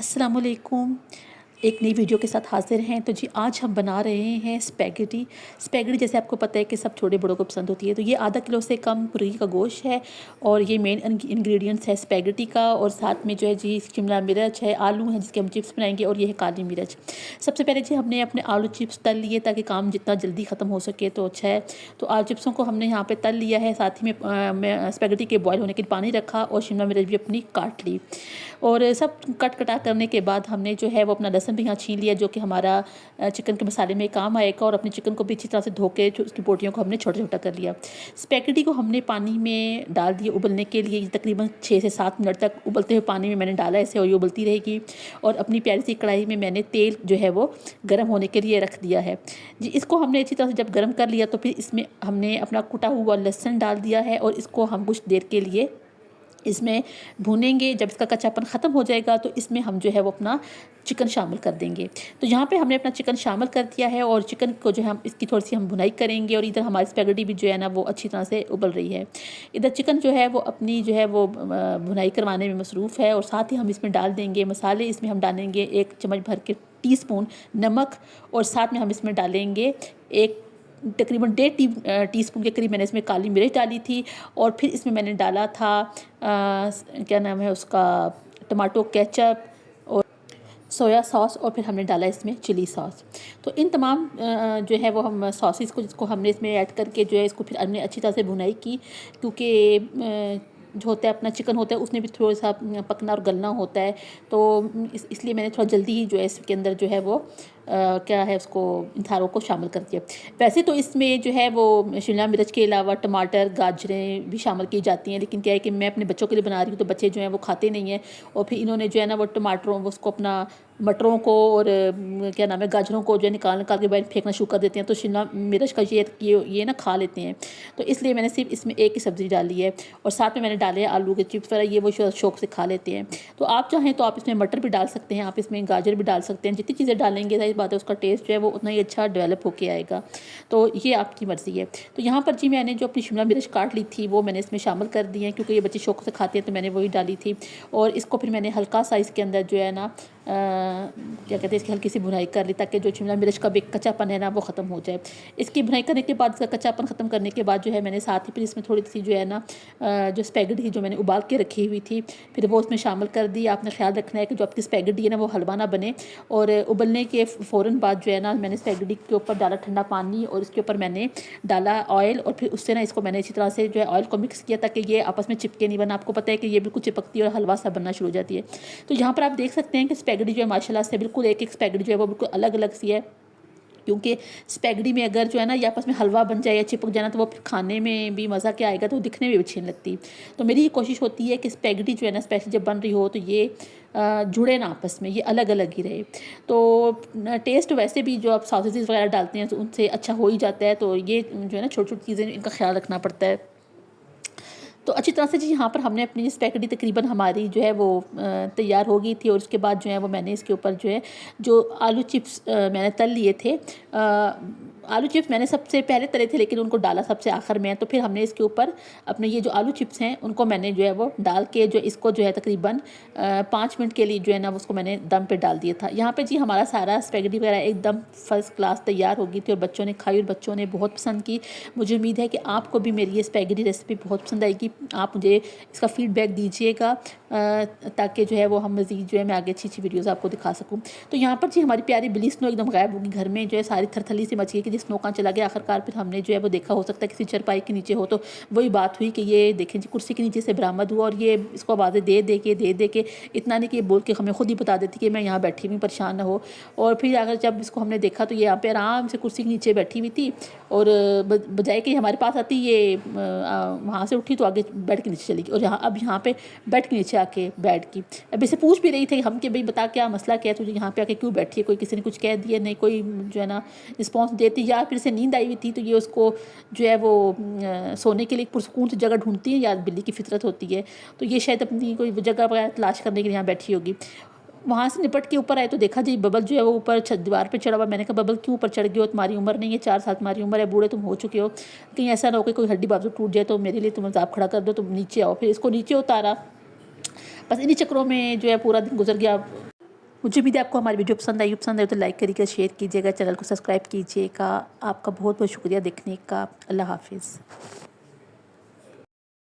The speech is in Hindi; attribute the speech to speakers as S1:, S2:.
S1: अस्सलाम वालेकुम। एक नई वीडियो के साथ हाज़िर हैं। तो जी आज हम बना रहे हैं स्पैगेटी। स्पैगेटी जैसे आपको पता है कि सब छोटे बड़ों को पसंद होती है। तो ये आधा किलो से कम मुर्गी का गोश्त है और ये मेन इंग्रेडिएंट्स है स्पैगेटी का। और साथ में जो है जी शिमला मिर्च है, आलू हैं जिसके हम चिप्स बनाएंगे, और ये है काली मिर्च। सबसे पहले जी हमने अपने आलू चिप्स तल लिए ताकि काम जितना जल्दी ख़त्म हो सके तो अच्छा है। तो आलू चिप्सों को हमने यहाँ पर तल लिया है। साथ ही में स्पैगेटी के बॉयल होने के लिए पानी रखा और शिमला मिर्च भी अपनी काट ली। और सब कटा करने के बाद हमने जो है वो अपना लहसुन भी यहाँ छीन लिया, जो कि हमारा चिकन के मसाले में काम आएगा। और अपने चिकन को भी अच्छी तरह से धो के उसकी बोटियों को हमने छोटा छोटा कर लिया। स्पैगेटी को हमने पानी में डाल दिया उबलने के लिए। तकरीबन 6 से 7 मिनट तक उबलते हुए पानी में मैंने डाला ऐसे, और ये उबलती रहेगी। और अपनी प्यारी सी कढ़ाई में मैंने तेल जो है वो गर्म होने के लिए रख दिया है जी। इसको हमने अच्छी तरह से जब गर्म कर लिया तो फिर इसमें हमने अपना कुटा हुआ लहसुन डाल दिया है, और इसको हम कुछ देर के लिए इसमें भूनेंगे। जब इसका कच्चापन ख़त्म हो जाएगा तो इसमें हम जो है वो अपना चिकन शामिल कर देंगे। तो यहाँ पे हमने अपना चिकन शामिल कर दिया है, और चिकन को जो है हम इसकी थोड़ी सी हम भुनाई करेंगे। और इधर हमारी स्पैगेटी भी जो है ना वो अच्छी तरह से उबल रही है। इधर चिकन जो है वो अपनी जो है वो भुनाई करवाने में मसरूफ़ है। और साथ ही हम इसमें डाल देंगे मसाले। इसमें हम डालेंगे 1 चम्मच भर के टीस्पून नमक, और साथ में हम इसमें डालेंगे एक तकरीबन 1.5 टीस्पून के करीब मैंने इसमें काली मिर्च डाली थी। और फिर इसमें मैंने डाला था क्या नाम है उसका, टमाटो केचप और सोया सॉस, और फिर हमने डाला इसमें चिली सॉस। तो इन तमाम जो है वो हम सॉसेस को जिसको हमने इसमें ऐड करके जो है इसको फिर हमने अच्छी तरह से भुनाई की। क्योंकि जो होता है अपना चिकन होता है उसमें भी थोड़ा सा पकना और गलना होता है। तो इसलिए मैंने थोड़ा जल्दी ही जो है इसके अंदर जो है वो क्या है उसको इन सारों को शामिल कर दिया। वैसे तो इसमें जो है वो शिमला मिर्च के अलावा टमाटर, गाजरें भी शामिल की जाती हैं, लेकिन क्या है कि मैं अपने बच्चों के लिए बना रही हूँ तो बच्चे जो हैं वो खाते नहीं हैं। और फिर इन्होंने जो है ना वो टमाटरों उसको अपना मटरों को और क्या नाम है गाजरों को जो है निकाल निकाल के बाहर फेंकना शुरू कर देते हैं। तो शिमला मिर्च का ये ना खा लेते हैं। तो इसलिए मैंने सिर्फ इसमें एक ही सब्ज़ी डाली है, और साथ में मैंने डाले आलू के चिप्स वगैरह, ये वो शौक से खा लेते हैं। तो आप चाहें तो आप इसमें मटर भी डाल सकते हैं, आप इसमें गाजर भी डाल सकते हैं। जितनी चीज़ें डालेंगे जाहिर बात है उसका टेस्ट जो है वो उतना ही अच्छा डेवलप होके आएगा। तो ये आपकी मर्ज़ी है। तो यहाँ पर जी मैंने जो अपनी शिमला मिर्च काट ली थी वो मैंने इसमें शामिल कर दी है, क्योंकि ये बच्चे शौक से खाते हैं तो मैंने वही डाली थी। और इसको फिर मैंने हल्का सा इसके अंदर जो है ना क्या कहते हैं इसकी हल्की सी भुनाई कर ली, ताकि जो शिमला मिर्च का भी कच्चापन है ना वो ख़त्म हो जाए। इसकी भुनाई करने के बाद इसका कच्चापन ख़त्म करने के बाद जो है मैंने साथ ही फिर इसमें थोड़ी सी जो है ना जो स्पैगेटी जो मैंने उबाल के रखी हुई थी फिर वो उसमें शामिल कर दी। आपने ख्याल रखना है कि जो आपकी स्पैगेटी है ना वो हलवा ना बने। और उबलने के फ़ौरन बाद जो है ना मैंने स्पैगेटी के ऊपर डाला ठंडा पानी, और इसके ऊपर मैंने डाला ऑयल, और फिर उससे ना इसको मैंने अच्छी तरह से जो है ऑयल को मिक्स किया ताकि ये आपस में चिपके नहीं। वरना आपको पता है कि ये बिल्कुल चिपकती है और हलवा सा बनना शुरू हो जाती है। तो यहाँ पर आप देख सकते हैं कि स्पैगेटी जो है माशाल्लाह से बिल्कुल एक एक स्पैगेटी जो है वो बिल्कुल अलग अलग सी है। क्योंकि स्पैगेटी में अगर जो है ना ये आपस में हलवा बन जाए या चिपक जाए ना तो वो खाने में भी मज़ा क्या आएगा, तो दिखने में भी अच्छी नहीं लगती। तो मेरी ये कोशिश होती है कि स्पैगेटी जो है ना स्पेशली जब बन रही हो तो ये जुड़े ना आपस में, ये अलग अलग ही रहे। तो टेस्ट वैसे भी जो आप सॉसेजेस वगैरह डालते हैं तो उनसे अच्छा हो ही जाता है। तो ये जो है ना छोटी छोटी चीज़ें इनका ख्याल रखना पड़ता है। तो अच्छी तरह से जी यहाँ पर हमने अपनी स्पैगेटी तकरीबन हमारी जो है वो तैयार हो गई थी। और उसके बाद जो है वो मैंने इसके ऊपर जो है जो आलू चिप्स मैंने तल लिए थे, आलू चिप्स मैंने सबसे पहले तले थे लेकिन उनको डाला सबसे आखिर में। तो फिर हमने इसके ऊपर अपने ये जो आलू चिप्स हैं उनको मैंने जो है वो डाल के जो इसको जो है तकरीबन 5 मिनट के लिए जो है ना उसको मैंने दम पे डाल दिया था। यहाँ पे जी हमारा सारा स्पैगेटी वगैरह एकदम फर्स्ट क्लास तैयार हो गई थी, और बच्चों ने खाई और बच्चों ने बहुत पसंद की। मुझे उम्मीद है कि आपको भी मेरी ये स्पैगेटी रेसिपी बहुत पसंद आएगी। आप मुझे इसका फ़ीडबैक दीजिएगा ताकि जो है वो हम मज़ीद जो है मैं आगे अच्छी अच्छी वीडियोज़ आपको दिखा सकूँ। तो यहाँ पर जी हमारी प्यारी बिल्ली स्नो एकदम गायब होगी। घर में जो है सारी थरथली सी मच गई कि जिस स्नो कहाँ चला गया। आखिरकार फिर हमने जो है वो देखा, हो सकता है किसी चरपाई के नीचे हो, तो वही बात हुई कि ये देखें जी कुर्सी के नीचे से बरामद हुआ। और ये इसको आवाज़ें दे के इतना नहीं कि ये बोल के हमें खुद ही बता देती कि मैं यहाँ बैठी हुई, परेशान ना हो। और फिर अगर जब इसको हमने देखा तो ये यहाँ पे आराम से कुर्सी के नीचे बैठी हुई थी, और बजाय कि हमारे पास आती ये वहाँ से उठी तो आगे बेड के नीचे चली गई। और अब यहाँ पे बेड के नीचे आके बैठ की। अब इसे पूछ भी रही थी हम कि भाई बता क्या मसला क्या है, तुझे यहाँ पे आके क्यों बैठी है, कोई किसी ने कुछ कह दिया नहीं, कोई जो है ना रिस्पॉन्स देती, या फिर इसे नींद आई हुई थी तो ये उसको जो है वो सोने के लिए पुरसकून से जगह ढूंढती है, या बिल्ली की फितरत होती है। तो ये शायद अपनी कोई जगह वगैरह तलाश करने के लिए यहाँ बैठी होगी। वहाँ से निपट के ऊपर आए तो देखा जी बबल जो है वो ऊपर दीवार पे चढ़ा हुआ। मैंने कहा बबल क्यों ऊपर चढ़ गए हो, तुम्हारी उम्र नहीं है, 4 साल तुम्हारी उम्र है, बूढ़े तुम हो चुके हो, कहीं ऐसा ना हो कि कोई हड्डी बाजू टूट जाए तो मेरे लिए तुम आप खड़ा कर दो, तुम नीचे आओ। फिर इसको नीचे उतारा। बस इन्हीं चक्रों में जो है पूरा दिन गुजर गया। मुझे उम्मीद है आपको हमारी वीडियो पसंद आई तो लाइक करिएगा, शेयर कीजिएगा, चैनल को सब्सक्राइब कीजिएगा। आपका बहुत बहुत शुक्रिया देखने का। अल्लाह हाफिज़।